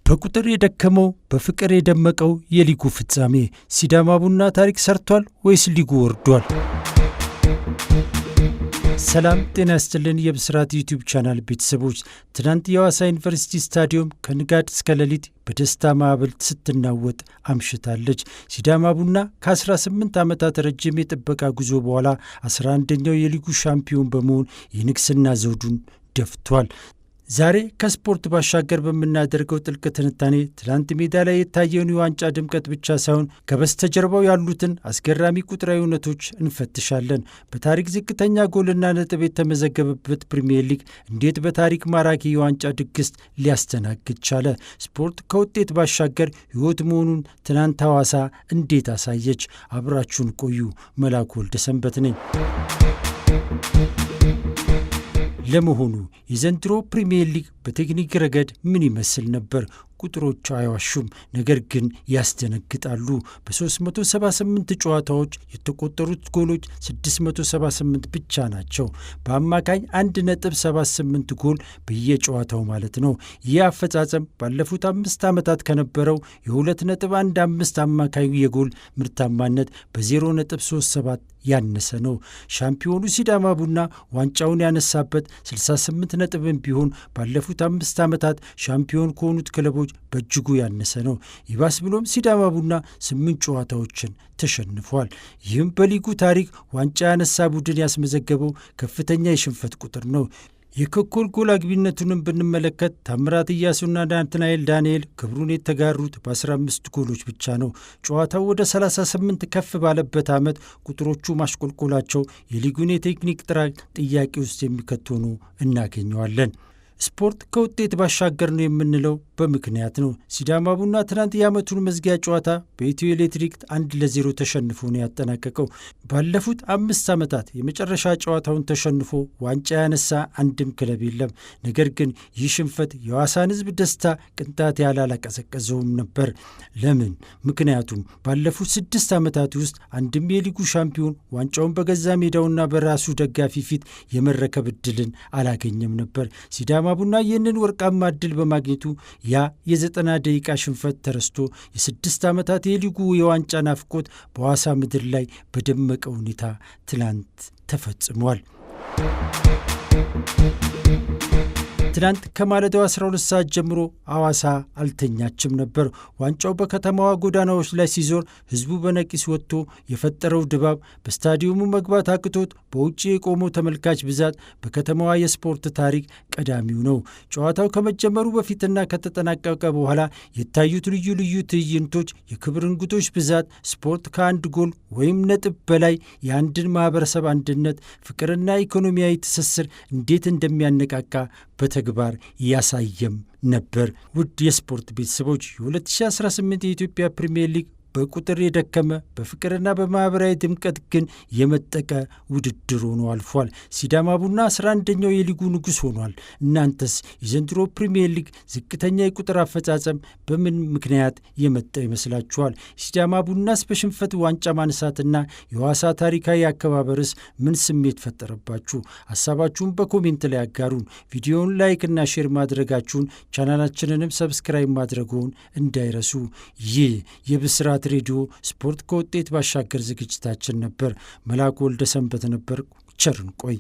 በቁጥር የደከመው በፍቅር የደመቀው የሊጉ ፍጻሜ ሲዳማ ቡና ታሪክ ሰርቷል ወይስ ሊጉ ወርዷል? ሰላም ጤና ይስጥልን የብስራት ዩቲዩብ ቻናል ቤተሰቦች፣ ትናንት የሐዋሳ ዩኒቨርሲቲ ስታዲየም ከንጋት እስከ ሌሊት በደስታ ማዕበል ስትናወጥ አምሽታለች። ሲዳማ ቡና ከ18 ዓመታት ረጅም የጥበቃ ጉዞ በኋላ 11ኛው የሊጉ ሻምፒዮን በመሆን የንግስና ዘውዱን ደፍቷል። ዛሬ ከስፖርት ባሻገር በምናደርገው ጥልቅ ትንታኔ ትላንት ሜዳ ላይ የታየውን የዋንጫ ድምቀት ብቻ ሳይሆን ከበስተጀርባው ያሉትን አስገራሚ ቁጥራዊ እውነቶች እንፈትሻለን። በታሪክ ዝቅተኛ ጎልና ነጥብ የተመዘገበበት ፕሪሚየር ሊግ እንዴት በታሪክ ማራኪ የዋንጫ ድግስ ሊያስተናግድ ቻለ? ስፖርት ከውጤት ባሻገር ሕይወት መሆኑን ትናንት ሐዋሳ እንዴት አሳየች? አብራችሁን ቆዩ። መላኩ ወልደሰንበት ነኝ። ለመሆኑ የዘንድሮ ፕሪሚየር ሊግ በቴክኒክ ረገድ ምን ይመስል ነበር? ቁጥሮቹ አይዋሹም፣ ነገር ግን ያስደነግጣሉ። በ378 ጨዋታዎች የተቆጠሩት ጎሎች 678 ብቻ ናቸው። በአማካኝ 1.78 ጎል በየጨዋታው ማለት ነው። ይህ አፈጻጸም ባለፉት 5 ዓመታት ከነበረው የ2.15 አማካዩ የጎል ምርታማነት በ0.37 ያነሰ ነው። ሻምፒዮኑ ሲዳማ ቡና ዋንጫውን ያነሳበት 68 ነጥብም ቢሆን ባለፉት 5 ዓመታት ሻምፒዮን ከሆኑት ክለቦች በእጅጉ ያነሰ ነው። ይባስ ብሎም ሲዳማ ቡና 8 ጨዋታዎችን ተሸንፏል። ይህም በሊጉ ታሪክ ዋንጫ ያነሳ ቡድን ያስመዘገበው ከፍተኛ የሽንፈት ቁጥር ነው። የኮከብ ጎል አግቢነቱንም ብንመለከት ታምራት ኢያሱና ናትናኤል ዳንኤል ክብሩን የተጋሩት በ15 ጎሎች ብቻ ነው። ጨዋታው ወደ 38 ከፍ ባለበት ዓመት ቁጥሮቹ ማሽቆልቆላቸው የሊጉን የቴክኒክ ጥራት ጥያቄ ውስጥ የሚከት ሆኖ እናገኘዋለን። ስፖርት ከውጤት ባሻገር ነው የምንለው በምክንያት ነው። ሲዳማ ቡና ትናንት የዓመቱን መዝጊያ ጨዋታ በኢትዮ ኤሌክትሪክ 1-0 ተሸንፎ ነው ያጠናቀቀው። ባለፉት 5 ዓመታት የመጨረሻ ጨዋታውን ተሸንፎ ዋንጫ ያነሳ አንድም ክለብ የለም። ነገር ግን ይህ ሽንፈት የሐዋሳን ሕዝብ ደስታ ቅንጣት ያህል አላቀዘቀዘውም ነበር። ለምን? ምክንያቱም ባለፉት 6 ዓመታት ውስጥ አንድም የሊጉ ሻምፒዮን ዋንጫውን በገዛ ሜዳውና በራሱ ደጋፊ ፊት የመረከብ ዕድልን አላገኘም ነበር። ሲዳማ ቡና ይህንን ወርቃማ ዕድል በማግኘቱ ያ የ90 ደቂቃ ሽንፈት ተረስቶ የ6 ዓመታት የሊጉ የዋንጫ ናፍቆት በሐዋሳ ምድር ላይ በደመቀ ሁኔታ ትላንት ተፈጽሟል። ትናንት ከማለዳው 12 ሰዓት ጀምሮ ሐዋሳ አልተኛችም ነበር። ዋንጫው በከተማዋ ጎዳናዎች ላይ ሲዞር ሕዝቡ በነቂስ ወጥቶ የፈጠረው ድባብ በስታዲየሙ መግባት አቅቶት በውጭ የቆመው ተመልካች ብዛት በከተማዋ የስፖርት ታሪክ ቀዳሚው ነው። ጨዋታው ከመጀመሩ በፊትና ከተጠናቀቀ በኋላ የታዩት ልዩ ልዩ ትዕይንቶች፣ የክብር እንግዶች ብዛት፣ ስፖርት ከአንድ ጎል ወይም ነጥብ በላይ የአንድን ማኅበረሰብ አንድነት፣ ፍቅርና ኢኮኖሚያዊ ትስስር እንዴት እንደሚያነቃቃ በተግባር ያሳየም ነበር። ውድ የስፖርት ቤተሰቦች፣ የ2018 የኢትዮጵያ ፕሪሚየር ሊግ በቁጥር የደከመ በፍቅርና በማኅበራዊ ድምቀት ግን የመጠቀ ውድድር ሆኖ አልፏል። ሲዳማ ቡና 11ኛው የሊጉ ንጉሥ ሆኗል። እናንተስ የዘንድሮ ፕሪሚየር ሊግ ዝቅተኛ የቁጥር አፈጻጸም በምን ምክንያት የመጣ ይመስላችኋል? ሲዳማ ቡናስ በሽንፈት ዋንጫ ማንሳትና የሐዋሳ ታሪካዊ አከባበርስ ምን ስሜት ፈጠረባችሁ? ሐሳባችሁን በኮሜንት ላይ አጋሩን። ቪዲዮውን ላይክና ሼር ማድረጋችሁን፣ ቻናላችንንም ሰብስክራይብ ማድረጉን እንዳይረሱ። ይህ የብስራት ሬዲዮ ስፖርት ከውጤት ባሻገር ዝግጅታችን ነበር። መላኩ ወልደሰንበት ነበር። ቸርን ቆይ